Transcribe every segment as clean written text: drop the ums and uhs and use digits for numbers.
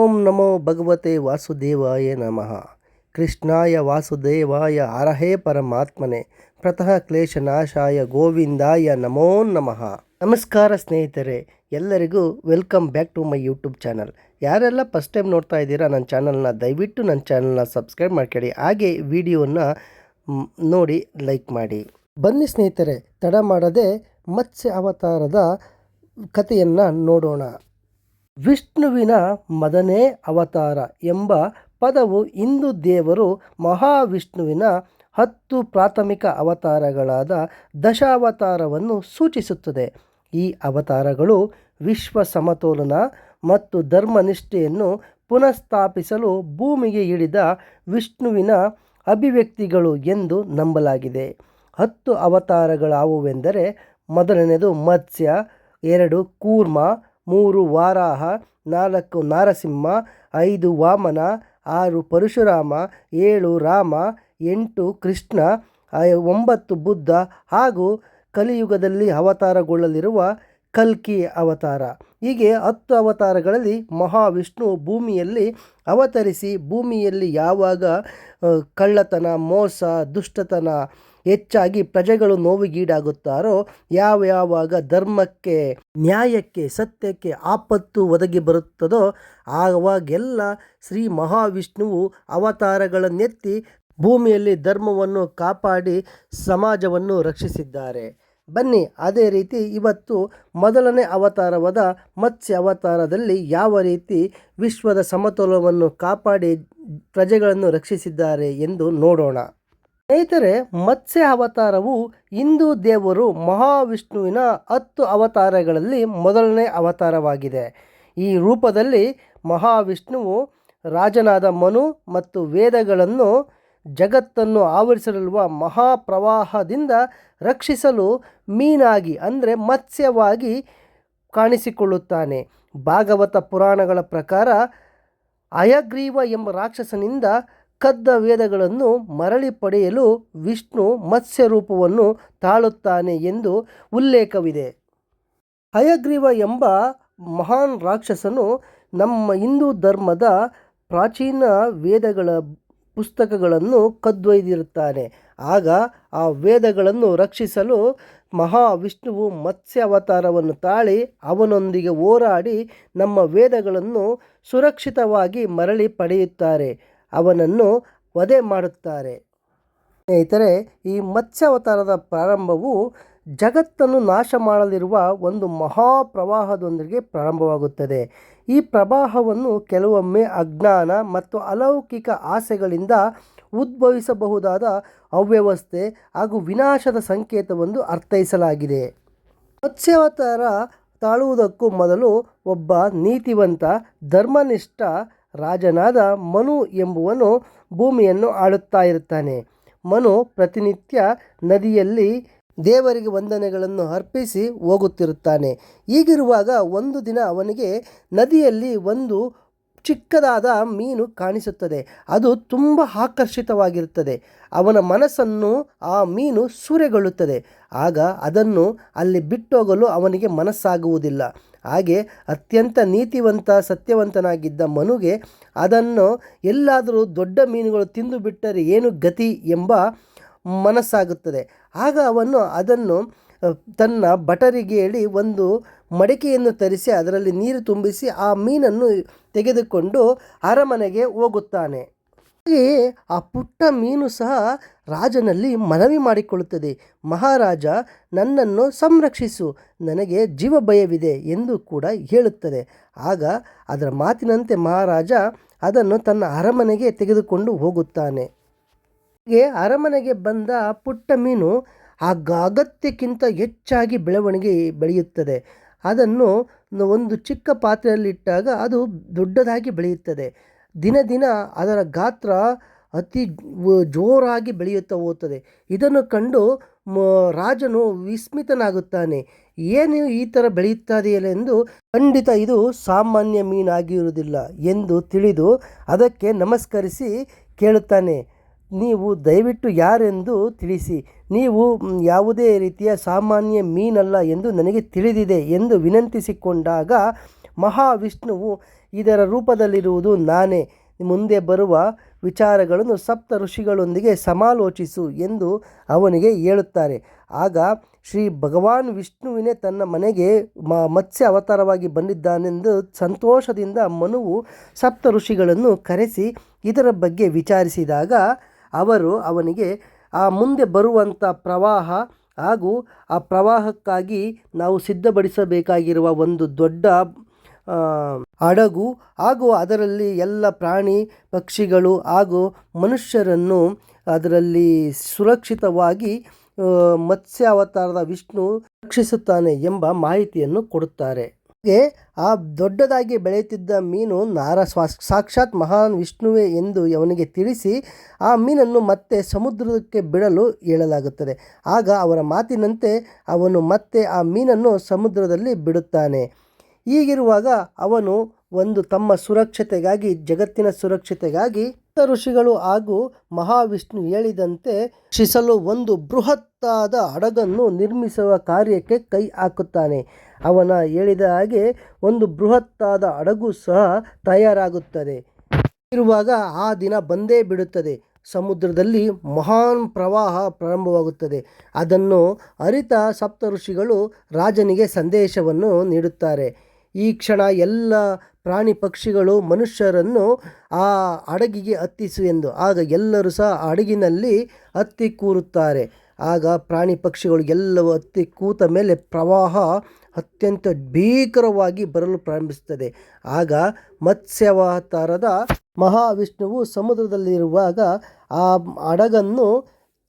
ಓಂ ನಮೋ ಭಗವತೆ ವಾಸುದೇವಾಯ ನಮಃ. ಕೃಷ್ಣಾಯ ವಾಸುದೇವಾಯ ಅರಹೇ ಪರಮಾತ್ಮನೆ ಪ್ರತಃ ಕ್ಲೇಶನಾಶಾಯ ಗೋವಿಂದಾಯ ನಮೋ ನಮಃ. ನಮಸ್ಕಾರ ಸ್ನೇಹಿತರೆ, ಎಲ್ಲರಿಗೂ welcome back to my YouTube channel. ಯಾರೆಲ್ಲ ಫಸ್ಟ್ ಟೈಮ್ ನೋಡ್ತಾ ಇದ್ದೀರಾ ನನ್ನ ಚಾನಲ್ನ, ದಯವಿಟ್ಟು ನನ್ನ ಚಾನಲ್ನ ಸಬ್ಸ್ಕ್ರೈಬ್ ಮಾಡ್ಕೊಳ್ಳಿ. ಹಾಗೆ ವಿಡಿಯೋನ ನೋಡಿ ಲೈಕ್ ಮಾಡಿ. ಬನ್ನಿ ಸ್ನೇಹಿತರೆ, ತಡ ಮಾಡದೆ ಮತ್ಸ್ಯ ಅವತಾರದ ಕಥೆಯನ್ನು ನೋಡೋಣ. ವಿಷ್ಣುವಿನ ಮದನೇ ಅವತಾರ ಎಂಬ ಪದವು ಹಿಂದೂ ದೇವರು ಮಹಾವಿಷ್ಣುವಿನ 10 ಪ್ರಾಥಮಿಕ ಅವತಾರಗಳಾದ ದಶಾವತಾರವನ್ನು ಸೂಚಿಸುತ್ತದೆ. ಈ ಅವತಾರಗಳು ವಿಶ್ವ ಸಮತೋಲನ ಮತ್ತು ಧರ್ಮನಿಷ್ಠೆಯನ್ನು ಪುನಃಸ್ಥಾಪಿಸಲು ಭೂಮಿಗೆ ಇಳಿದ ವಿಷ್ಣುವಿನ ಅಭಿವ್ಯಕ್ತಿಗಳು ಎಂದು ನಂಬಲಾಗಿದೆ. 10 ಅವತಾರಗಳಾವುವೆಂದರೆ, ಮೊದಲನೆಯದು ಮತ್ಸ್ಯ, 2 ಕೂರ್ಮ, 3 ವಾರಾಹ, 4 ನಾರಸಿಂಹ, 5 ವಾಮನ, 6 ಪರಶುರಾಮ, 7 ರಾಮ, 8 ಕೃಷ್ಣ, 9 ಬುದ್ಧ ಹಾಗೂ ಕಲಿಯುಗದಲ್ಲಿ ಅವತಾರಗೊಳ್ಳಲಿರುವ ಕಲ್ಕಿ ಅವತಾರ. ಹೀಗೆ 10 ಅವತಾರಗಳಲ್ಲಿ ಮಹಾವಿಷ್ಣು ಭೂಮಿಯಲ್ಲಿ ಅವತರಿಸಿ ಭೂಮಿಯಲ್ಲಿ ಯಾವಾಗ ಕಳ್ಳತನ, ಮೋಸ, ದುಷ್ಟತನ ಹೆಚ್ಚಾಗಿ ಪ್ರಜೆಗಳು ನೋವಿಗೀಡಾಗುತ್ತಾರೋ, ಯಾವಾಗ ಧರ್ಮಕ್ಕೆ, ನ್ಯಾಯಕ್ಕೆ, ಸತ್ಯಕ್ಕೆ ಆಪತ್ತು ಒದಗಿ ಬರುತ್ತದೋ ಆವಾಗೆಲ್ಲ ಶ್ರೀ ಮಹಾವಿಷ್ಣುವು ಅವತಾರಗಳನ್ನೆತ್ತಿ ಭೂಮಿಯಲ್ಲಿ ಧರ್ಮವನ್ನು ಕಾಪಾಡಿ ಸಮಾಜವನ್ನು ರಕ್ಷಿಸಿದ್ದಾರೆ. ಬನ್ನಿ, ಅದೇ ರೀತಿ ಇವತ್ತು ಮೊದಲನೇ ಅವತಾರವಾದ ಮತ್ಸ್ಯ ಅವತಾರದಲ್ಲಿ ಯಾವ ರೀತಿ ವಿಶ್ವದ ಸಮತೋಲನವನ್ನು ಕಾಪಾಡಿ ಪ್ರಜೆಗಳನ್ನು ರಕ್ಷಿಸಿದ್ದಾರೆ ಎಂದು ನೋಡೋಣ. ಸ್ನೇಹಿತರೆ, ಮತ್ಸ್ಯ ಅವತಾರವು ಹಿಂದೂ ದೇವರು ಮಹಾವಿಷ್ಣುವಿನ 10 ಅವತಾರಗಳಲ್ಲಿ ಮೊದಲನೇ ಅವತಾರವಾಗಿದೆ. ಈ ರೂಪದಲ್ಲಿ ಮಹಾವಿಷ್ಣುವು ರಾಜನಾದ ಮನು ಮತ್ತು ವೇದಗಳನ್ನು, ಜಗತ್ತನ್ನು ಆವರಿಸಿರುವ ಮಹಾಪ್ರವಾಹದಿಂದ ರಕ್ಷಿಸಲು ಮೀನಾಗಿ ಅಂದರೆ ಮತ್ಸ್ಯವಾಗಿ ಕಾಣಿಸಿಕೊಳ್ಳುತ್ತಾನೆ. ಭಾಗವತ ಪುರಾಣಗಳ ಪ್ರಕಾರ ಹಯಗ್ರೀವ ಎಂಬ ರಾಕ್ಷಸನಿಂದ ಕದ್ದ ವೇದಗಳನ್ನು ಮರಳಿ ಪಡೆಯಲು ವಿಷ್ಣು ಮತ್ಸ್ಯ ರೂಪವನ್ನು ತಾಳುತ್ತಾನೆ ಎಂದು ಉಲ್ಲೇಖವಿದೆ. ಹಯಗ್ರೀವ ಎಂಬ ಮಹಾನ್ ರಾಕ್ಷಸನು ನಮ್ಮ ಹಿಂದೂ ಧರ್ಮದ ಪ್ರಾಚೀನ ವೇದಗಳ ಪುಸ್ತಕಗಳನ್ನು ಕದ್ದೊಯ್ದಿರುತ್ತಾನೆ. ಆಗ ಆ ವೇದಗಳನ್ನು ರಕ್ಷಿಸಲು ಮಹಾವಿಷ್ಣುವು ಮತ್ಸ್ಯ ಅವತಾರವನ್ನು ತಾಳಿ ಅವನೊಂದಿಗೆ ಹೋರಾಡಿ ನಮ್ಮ ವೇದಗಳನ್ನು ಸುರಕ್ಷಿತವಾಗಿ ಮರಳಿ ಪಡೆಯುತ್ತಾರೆ, ಅವನನ್ನು ವಧೆ ಮಾಡುತ್ತಾರೆ. ಸ್ನೇಹಿತರೆ, ಈ ಮತ್ಸ್ಯ ಅವತಾರದ ಪ್ರಾರಂಭವು ಜಗತ್ತನ್ನು ನಾಶ ಮಾಡಲಿರುವ ಒಂದು ಮಹಾಪ್ರವಾಹದೊಂದಿಗೆ ಪ್ರಾರಂಭವಾಗುತ್ತದೆ. ಈ ಪ್ರವಾಹವನ್ನು ಕೆಲವೊಮ್ಮೆ ಅಜ್ಞಾನ ಮತ್ತು ಅಲೌಕಿಕ ಆಸೆಗಳಿಂದ ಉದ್ಭವಿಸಬಹುದಾದ ಅವ್ಯವಸ್ಥೆ ಹಾಗೂ ವಿನಾಶದ ಸಂಕೇತವೆಂದು ಅರ್ಥೈಸಲಾಗಿದೆ. ಮತ್ಸ್ಯಾವತಾರ ತಾಳುವುದಕ್ಕೂ ಮೊದಲು ಒಬ್ಬ ನೀತಿವಂತ, ಧರ್ಮನಿಷ್ಠ ರಾಜನಾದ ಮನು ಎಂಬುವನು ಭೂಮಿಯನ್ನು ಆಳುತ್ತಾ ಇರುತ್ತಾನೆ. ಮನು ಪ್ರತಿನಿತ್ಯ ನದಿಯಲ್ಲಿ ದೇವರಿಗೆ ವಂದನೆಗಳನ್ನು ಅರ್ಪಿಸಿ ಹೋಗುತ್ತಿರುತ್ತಾನೆ. ಹೀಗಿರುವಾಗ ಒಂದು ದಿನ ಅವನಿಗೆ ನದಿಯಲ್ಲಿ ಒಂದು ಚಿಕ್ಕದಾದ ಮೀನು ಕಾಣಿಸುತ್ತದೆ. ಅದು ತುಂಬ ಆಕರ್ಷಿತವಾಗಿರುತ್ತದೆ. ಅವನ ಮನಸ್ಸನ್ನು ಆ ಮೀನು ಸೂರೆಗೊಳ್ಳುತ್ತದೆ. ಆಗ ಅದನ್ನು ಅಲ್ಲಿ ಬಿಟ್ಟೋಗಲು ಅವನಿಗೆ ಮನಸ್ಸಾಗುವುದಿಲ್ಲ. ಹಾಗೆ ಅತ್ಯಂತ ನೀತಿವಂತ, ಸತ್ಯವಂತನಾಗಿದ್ದ ಮನುಗೆ ಅದನ್ನು ಎಲ್ಲಾದರೂ ದೊಡ್ಡ ಮೀನುಗಳು ತಿಂದು ಬಿಟ್ಟರೆ ಏನು ಗತಿ ಎಂಬ ಮನಸ್ಸಾಗುತ್ತದೆ. ಆಗ ಅವನು ಅದನ್ನು ತನ್ನ ಭಟರಿಗೆ ಹೇಳಿ ಒಂದು ಮಡಿಕೆಯನ್ನು ತರಿಸಿ ಅದರಲ್ಲಿ ನೀರು ತುಂಬಿಸಿ ಆ ಮೀನನ್ನು ತೆಗೆದುಕೊಂಡು ಅರಮನೆಗೆ ಹೋಗುತ್ತಾನೆ. ಹಾಗೆಯೇ ಆ ಪುಟ್ಟ ಮೀನು ಸಹ ರಾಜನಲ್ಲಿ ಮನವಿ ಮಾಡಿಕೊಳ್ಳುತ್ತದೆ. ಮಹಾರಾಜ, ನನ್ನನ್ನು ಸಂರಕ್ಷಿಸು, ನನಗೆ ಜೀವ ಭಯವಿದೆ ಎಂದು ಕೂಡ ಹೇಳುತ್ತದೆ. ಆಗ ಅದರ ಮಾತಿನಂತೆ ಮಹಾರಾಜ ಅದನ್ನು ತನ್ನ ಅರಮನೆಗೆ ತೆಗೆದುಕೊಂಡು ಹೋಗುತ್ತಾನೆ. ಹೀಗೆ ಅರಮನೆಗೆ ಬಂದ ಪುಟ್ಟ ಮೀನು ಅಗತ್ಯಕ್ಕಿಂತ ಹೆಚ್ಚಾಗಿ ಬೆಳೆಯುತ್ತದೆ. ಅದನ್ನು ಒಂದು ಚಿಕ್ಕ ಪಾತ್ರೆಯಲ್ಲಿಟ್ಟಾಗ ಅದು ದೊಡ್ಡದಾಗಿ ಬೆಳೆಯುತ್ತದೆ. ದಿನ ಅದರ ಗಾತ್ರ ಅತಿ ಜೋರಾಗಿ ಬೆಳೆಯುತ್ತಾ ಹೋಗುತ್ತದೆ. ಇದನ್ನು ಕಂಡು ರಾಜನು ವಿಸ್ಮಿತನಾಗುತ್ತಾನೆ. ಏನು ಈ ಥರ ಬೆಳೆಯುತ್ತದೆಯಲ್ಲ ಎಂದು, ಖಂಡಿತ ಇದು ಸಾಮಾನ್ಯ ಮೀನಾಗಿರುವುದಿಲ್ಲ ಎಂದು ತಿಳಿದು ಅದಕ್ಕೆ ನಮಸ್ಕರಿಸಿ ಕೇಳುತ್ತಾನೆ, ನೀವು ದಯವಿಟ್ಟು ಯಾರೆಂದು ತಿಳಿಸಿ, ನೀವು ಯಾವುದೇ ರೀತಿಯ ಸಾಮಾನ್ಯ ಮೀನಲ್ಲ ಎಂದು ನನಗೆ ತಿಳಿದಿದೆ ಎಂದು ವಿನಂತಿಸಿಕೊಂಡಾಗ ಮಹಾವಿಷ್ಣುವು ಇದರ ರೂಪದಲ್ಲಿರುವುದು ನಾನೇ. ಮುಂದೆ ಬರುವ ವಿಚಾರಗಳನ್ನು ಸಪ್ತ ಋಷಿಗಳೊಂದಿಗೆ ಸಮಾಲೋಚಿಸು ಎಂದು ಅವನಿಗೆ ಹೇಳುತ್ತಾರೆ. ಆಗ ಶ್ರೀ ಭಗವಾನ್ ವಿಷ್ಣುವಿನೇ ತನ್ನ ಮನೆಗೆ ಮತ್ಸ್ಯ ಅವತಾರವಾಗಿ ಬಂದಿದ್ದಾನೆಂದು ಸಂತೋಷದಿಂದ ಮನುವು ಸಪ್ತ ಋಷಿಗಳನ್ನು ಕರೆಸಿ ಇದರ ಬಗ್ಗೆ ವಿಚಾರಿಸಿದಾಗ ಅವರು ಅವನಿಗೆ ಆ ಮುಂದೆ ಬರುವಂಥ ಪ್ರವಾಹ ಹಾಗೂ ಆ ಪ್ರವಾಹಕ್ಕಾಗಿ ನಾವು ಸಿದ್ಧಪಡಿಸಬೇಕಾಗಿರುವ ಒಂದು ದೊಡ್ಡ ಹಡಗು ಹಾಗೂ ಅದರಲ್ಲಿ ಎಲ್ಲ ಪ್ರಾಣಿ ಪಕ್ಷಿಗಳು ಹಾಗೂ ಮನುಷ್ಯರನ್ನು ಅದರಲ್ಲಿ ಸುರಕ್ಷಿತವಾಗಿ ಮತ್ಸ್ಯ ಅವತಾರದ ವಿಷ್ಣು ರಕ್ಷಿಸುತ್ತಾನೆ ಎಂಬ ಮಾಹಿತಿಯನ್ನು ಕೊಡುತ್ತಾರೆ. ಹಾಗೆ ಆ ದೊಡ್ಡದಾಗಿ ಬೆಳೆಯುತ್ತಿದ್ದ ಮೀನು ಸಾಕ್ಷಾತ್ ಮಹಾನ್ ವಿಷ್ಣುವೇ ಎಂದು ಅವನಿಗೆ ತಿಳಿಸಿ ಆ ಮೀನನ್ನು ಮತ್ತೆ ಸಮುದ್ರಕ್ಕೆ ಬಿಡಲು ಹೇಳಲಾಗುತ್ತದೆ. ಆಗ ಅವರ ಮಾತಿನಂತೆ ಅವನು ಮತ್ತೆ ಆ ಮೀನನ್ನು ಸಮುದ್ರದಲ್ಲಿ ಬಿಡುತ್ತಾನೆ. ಹೀಗಿರುವಾಗ ಅವನು ತಮ್ಮ ಸುರಕ್ಷತೆಗಾಗಿ, ಜಗತ್ತಿನ ಸುರಕ್ಷತೆಗಾಗಿ ಋಷಿಗಳು ಹಾಗೂ ಮಹಾವಿಷ್ಣು ಹೇಳಿದಂತೆ ರಕ್ಷಿಸಲು ಒಂದು ಬೃಹತ್ತಾದ ಹಡಗನ್ನು ನಿರ್ಮಿಸುವ ಕಾರ್ಯಕ್ಕೆ ಕೈ ಹಾಕುತ್ತಾನೆ. ಅವನ ಹೇಳಿದ ಹಾಗೆ ಒಂದು ಬೃಹತ್ತಾದ ಹಡಗು ಸಹ ತಯಾರಾಗುತ್ತದೆ. ಇರುವಾಗ ಆ ದಿನ ಬಂದೇ ಬಿಡುತ್ತದೆ. ಸಮುದ್ರದಲ್ಲಿ ಮಹಾನ್ ಪ್ರವಾಹ ಪ್ರಾರಂಭವಾಗುತ್ತದೆ. ಅದನ್ನು ಅರಿತ ಸಪ್ತ ಋಷಿಗಳು ರಾಜನಿಗೆ ಸಂದೇಶವನ್ನು ನೀಡುತ್ತಾರೆ. ಈ ಕ್ಷಣ ಎಲ್ಲ ಪ್ರಾಣಿ ಪಕ್ಷಿಗಳು ಮನುಷ್ಯರನ್ನು ಆ ಹಡಗಿಗೆ ಹತ್ತಿಸು ಎಂದು. ಆಗ ಎಲ್ಲರೂ ಸಹ ಹಡಗಿನಲ್ಲಿ ಹತ್ತಿ ಕೂರುತ್ತಾರೆ. ಆಗ ಪ್ರಾಣಿ ಪಕ್ಷಿಗಳು ಎಲ್ಲವೂ ಹತ್ತಿ ಕೂತ ಮೇಲೆ ಪ್ರವಾಹ ಅತ್ಯಂತ ಭೀಕರವಾಗಿ ಬರಲು ಪ್ರಾರಂಭಿಸುತ್ತದೆ. ಆಗ ಮತ್ಸ್ಯಾವತಾರದ ಮಹಾವಿಷ್ಣುವು ಸಮುದ್ರದಲ್ಲಿರುವಾಗ ಆ ಹಡಗನ್ನು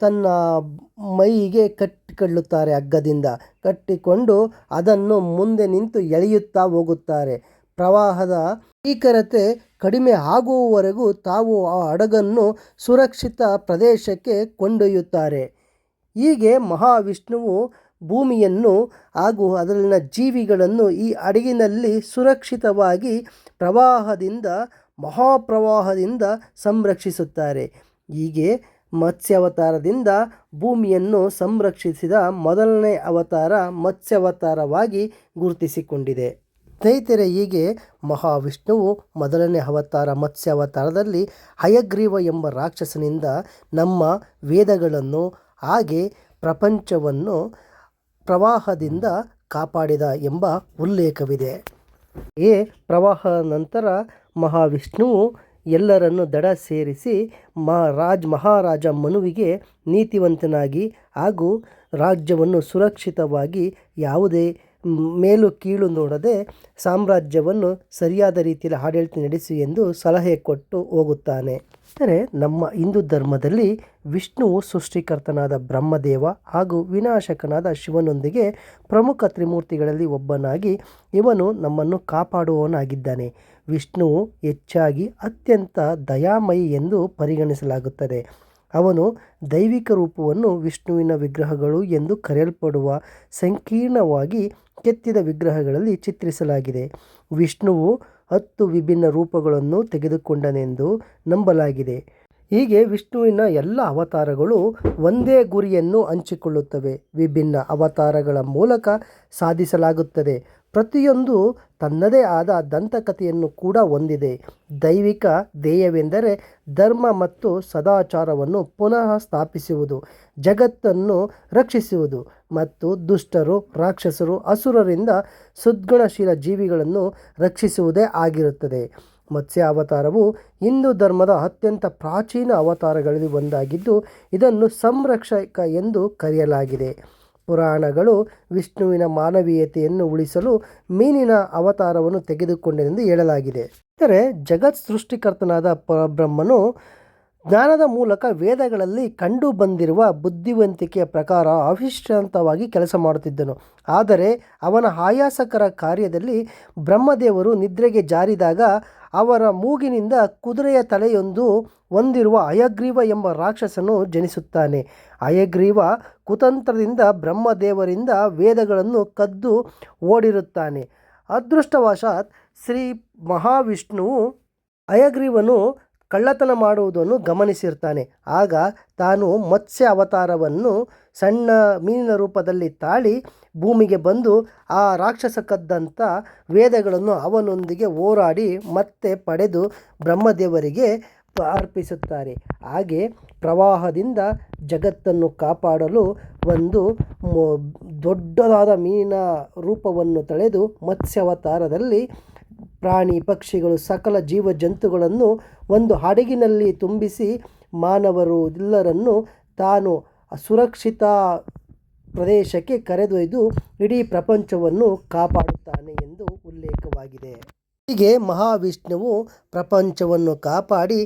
ತನ್ನ ಮೈಗೆ ಕಟ್ಟಿಕೊಳ್ಳುತ್ತಾರೆ. ಹಗ್ಗದಿಂದ ಕಟ್ಟಿಕೊಂಡು ಅದನ್ನು ಮುಂದೆ ನಿಂತು ಎಳೆಯುತ್ತಾ ಹೋಗುತ್ತಾರೆ. ಪ್ರವಾಹದ ಭೀಕರತೆ ಕಡಿಮೆ ಆಗುವವರೆಗೂ ತಾವು ಆ ಹಡಗನ್ನು ಸುರಕ್ಷಿತ ಪ್ರದೇಶಕ್ಕೆ ಕೊಂಡೊಯ್ಯುತ್ತಾರೆ. ಹೀಗೆ ಮಹಾವಿಷ್ಣುವು ಭೂಮಿಯನ್ನು ಹಾಗೂ ಅದರಲ್ಲಿನ ಜೀವಿಗಳನ್ನು ಈ ಹಡಗಿನಲ್ಲಿ ಸುರಕ್ಷಿತವಾಗಿ ಮಹಾಪ್ರವಾಹದಿಂದ ಸಂರಕ್ಷಿಸುತ್ತಾರೆ. ಹೀಗೆ ಮತ್ಸ್ಯಾವತಾರದಿಂದ ಭೂಮಿಯನ್ನು ಸಂರಕ್ಷಿಸಿದ ಮೊದಲನೇ ಅವತಾರ ಮತ್ಸ್ಯಾವತಾರವಾಗಿ ಗುರುತಿಸಿಕೊಂಡಿದೆ. ಸ್ನೇಹಿತರೆ, ಹೀಗೆ ಮಹಾವಿಷ್ಣುವು ಮೊದಲನೇ ಅವತಾರ ಮತ್ಸ್ಯಾವತಾರದಲ್ಲಿ ಹಯಗ್ರೀವ ಎಂಬ ರಾಕ್ಷಸನಿಂದ ನಮ್ಮ ವೇದಗಳನ್ನು ಹಾಗೆ ಪ್ರಪಂಚವನ್ನು ಪ್ರವಾಹದಿಂದ ಕಾಪಾಡಿದ ಎಂಬ ಉಲ್ಲೇಖವಿದೆ. ಪ್ರವಾಹ ನಂತರ ಮಹಾವಿಷ್ಣುವು ಎಲ್ಲರನ್ನು ದಡ ಸೇರಿಸಿ ಮಹಾರಾಜ ಮನುವಿಗೆ ನೀತಿವಂತನಾಗಿ ಹಾಗೂ ರಾಜ್ಯವನ್ನು ಸುರಕ್ಷಿತವಾಗಿ ಯಾವುದೇ ಮೇಲು ಕೀಳು ನೋಡದೆ ಸಾಮ್ರಾಜ್ಯವನ್ನು ಸರಿಯಾದ ರೀತಿಯಲ್ಲಿ ಆಡಳಿತ ನಡೆಸಿ ಎಂದು ಸಲಹೆ ಕೊಟ್ಟು ಹೋಗುತ್ತಾನೆ. ಅಂದರೆ ನಮ್ಮ ಹಿಂದೂ ಧರ್ಮದಲ್ಲಿ ವಿಷ್ಣುವು ಸೃಷ್ಟಿಕರ್ತನಾದ ಬ್ರಹ್ಮದೇವ ಹಾಗೂ ವಿನಾಶಕನಾದ ಶಿವನೊಂದಿಗೆ ಪ್ರಮುಖ ತ್ರಿಮೂರ್ತಿಗಳಲ್ಲಿ ಒಬ್ಬನಾಗಿ ಇವನು ನಮ್ಮನ್ನು ಕಾಪಾಡುವವನಾಗಿದ್ದಾನೆ. ವಿಷ್ಣುವು ಹೆಚ್ಚಾಗಿ ಅತ್ಯಂತ ದಯಾಮಯಿ ಎಂದು ಪರಿಗಣಿಸಲಾಗುತ್ತದೆ. ಅವನು ದೈವಿಕ ರೂಪವನ್ನು ವಿಷ್ಣುವಿನ ವಿಗ್ರಹಗಳು ಎಂದು ಕರೆಯಲ್ಪಡುವ ಸಂಕೀರ್ಣವಾಗಿ ಕೆತ್ತಿದ ವಿಗ್ರಹಗಳಲ್ಲಿ ಚಿತ್ರಿಸಲಾಗಿದೆ. ವಿಷ್ಣುವು 10 ವಿಭಿನ್ನ ರೂಪಗಳನ್ನು ತೆಗೆದುಕೊಂಡನೆಂದು ನಂಬಲಾಗಿದೆ. ಹೀಗೆ ವಿಷ್ಣುವಿನ ಎಲ್ಲ ಅವತಾರಗಳು ಒಂದೇ ಗುರಿಯನ್ನು ಹಂಚಿಕೊಳ್ಳುತ್ತವೆ. ವಿಭಿನ್ನ ಅವತಾರಗಳ ಮೂಲಕ ಸಾಧಿಸಲಾಗುತ್ತದೆ. ಪ್ರತಿಯೊಂದು ತನ್ನದೇ ಆದ ದಂತಕಥೆಯನ್ನು ಕೂಡ ಹೊಂದಿದೆ. ದೈವಿಕ ಧ್ಯೇಯವೆಂದರೆ ಧರ್ಮ ಮತ್ತು ಸದಾಚಾರವನ್ನು ಪುನಃ ಸ್ಥಾಪಿಸುವುದು, ಜಗತ್ತನ್ನು ರಕ್ಷಿಸುವುದು ಮತ್ತು ದುಷ್ಟರು, ರಾಕ್ಷಸರು, ಅಸುರರಿಂದ ಸದ್ಗುಣಶೀಲ ಜೀವಿಗಳನ್ನು ರಕ್ಷಿಸುವುದೇ ಆಗಿರುತ್ತದೆ. ಮತ್ಸ್ಯ ಅವತಾರವು ಹಿಂದೂ ಧರ್ಮದ ಅತ್ಯಂತ ಪ್ರಾಚೀನ ಅವತಾರಗಳಲ್ಲಿ ಒಂದಾಗಿದ್ದು ಇದನ್ನು ಸಂರಕ್ಷಕ ಎಂದು ಕರೆಯಲಾಗಿದೆ. ಪುರಾಣಗಳು ವಿಷ್ಣುವಿನ ಮಾನವೀಯತೆಯನ್ನು ಉಳಿಸಲು ಮೀನಿನ ಅವತಾರವನ್ನು ತೆಗೆದುಕೊಂಡೆನೆಂದು ಹೇಳಲಾಗಿದೆ. ಅಂದರೆ ಜಗತ್ ಸೃಷ್ಟಿಕರ್ತನಾದ ಪರಬ್ರಹ್ಮನು ಜ್ಞಾನದ ಮೂಲಕ ವೇದಗಳಲ್ಲಿ ಕಂಡು ಬಂದಿರುವ ಬುದ್ಧಿವಂತಿಕೆಯ ಪ್ರಕಾರ ಅವಿಶ್ರಾಂತವಾಗಿ ಕೆಲಸ ಮಾಡುತ್ತಿದ್ದನು. ಆದರೆ ಅವನ ಆಯಾಸಕರ ಕಾರ್ಯದಲ್ಲಿ ಬ್ರಹ್ಮದೇವರು ನಿದ್ರೆಗೆ ಜಾರಿದಾಗ ಅವರ ಮೂಗಿನಿಂದ ಕುದುರೆಯ ತಲೆಯೊಂದು ಹೊಂದಿರುವ ಹಯಗ್ರೀವ ಎಂಬ ರಾಕ್ಷಸನು ಜನಿಸುತ್ತಾನೆ. ಹಯಗ್ರೀವ ಕುತಂತ್ರದಿಂದ ಬ್ರಹ್ಮದೇವರಿಂದ ವೇದಗಳನ್ನು ಕದ್ದು ಓಡಿರುತ್ತಾನೆ. ಅದೃಷ್ಟವಶಾತ್ ಶ್ರೀ ಮಹಾವಿಷ್ಣುವು ಹಯಗ್ರೀವನು ಕಳ್ಳತನ ಮಾಡುವುದನ್ನು ಗಮನಿಸಿರ್ತಾನೆ. ಆಗ ತಾನು ಮತ್ಸ್ಯ ಅವತಾರವನ್ನು ಸಣ್ಣ ಮೀನಿನ ರೂಪದಲ್ಲಿ ತಾಳಿ ಭೂಮಿಗೆ ಬಂದು ಆ ರಾಕ್ಷಸ ಕದ್ದಂಥ ವೇದಗಳನ್ನು ಅವನೊಂದಿಗೆ ಹೋರಾಡಿ ಮತ್ತೆ ಪಡೆದು ಬ್ರಹ್ಮದೇವರಿಗೆ ಅರ್ಪಿಸುತ್ತಾರೆ. ಹಾಗೆ ಪ್ರವಾಹದಿಂದ ಜಗತ್ತನ್ನು ಕಾಪಾಡಲು ಒಂದು ದೊಡ್ಡದಾದ ಮೀನಿನ ರೂಪವನ್ನು ತಳೆದು ಮತ್ಸ್ಯಾವತಾರದಲ್ಲಿ ಪ್ರಾಣಿ ಪಕ್ಷಿಗಳು ಸಕಲ ಜೀವ ಜಂತುಗಳನ್ನು ಒಂದು ಹಡಗಿನಲ್ಲಿ ತುಂಬಿಸಿ ಮಾನವರು ಎಲ್ಲರನ್ನು ತಾನು ಸುರಕ್ಷಿತ ಪ್ರದೇಶಕ್ಕೆ ಕರೆದೊಯ್ದು ಇಡೀ ಪ್ರಪಂಚವನ್ನು ಕಾಪಾಡುತ್ತಾನೆ ಎಂದು ಉಲ್ಲೇಖವಾಗಿದೆ. ಹೀಗೆ ಮಹಾವಿಷ್ಣುವು ಪ್ರಪಂಚವನ್ನು ಕಾಪಾಡಿ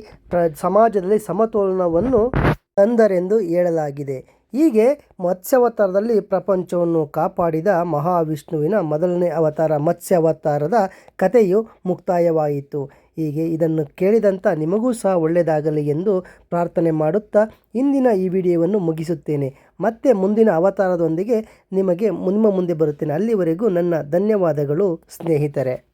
ಸಮಾಜದಲ್ಲಿ ಸಮತೋಲನವನ್ನು ತಂದರೆಂದು ಹೇಳಲಾಗಿದೆ. ಹೀಗೆ ಮತ್ಸ್ಯಾವತಾರದಲ್ಲಿ ಪ್ರಪಂಚವನ್ನು ಕಾಪಾಡಿದ ಮಹಾವಿಷ್ಣುವಿನ ಮೊದಲನೇ ಅವತಾರ ಮತ್ಸ್ಯಾವತಾರದ ಕಥೆಯು ಮುಕ್ತಾಯವಾಯಿತು. ಹೀಗೆ ಇದನ್ನು ಕೇಳಿದಂಥ ನಿಮಗೂ ಸಹ ಒಳ್ಳೆಯದಾಗಲಿ ಎಂದು ಪ್ರಾರ್ಥನೆ ಮಾಡುತ್ತಾ ಇಂದಿನ ಈ ವಿಡಿಯೋವನ್ನು ಮುಗಿಸುತ್ತೇನೆ. ಮತ್ತೆ ಮುಂದಿನ ಅವತಾರದೊಂದಿಗೆ ನಿಮ್ಮ ಮುಂದೆ ಬರುತ್ತೇನೆ. ಅಲ್ಲಿವರೆಗೂ ನನ್ನ ಧನ್ಯವಾದಗಳು ಸ್ನೇಹಿತರೆ.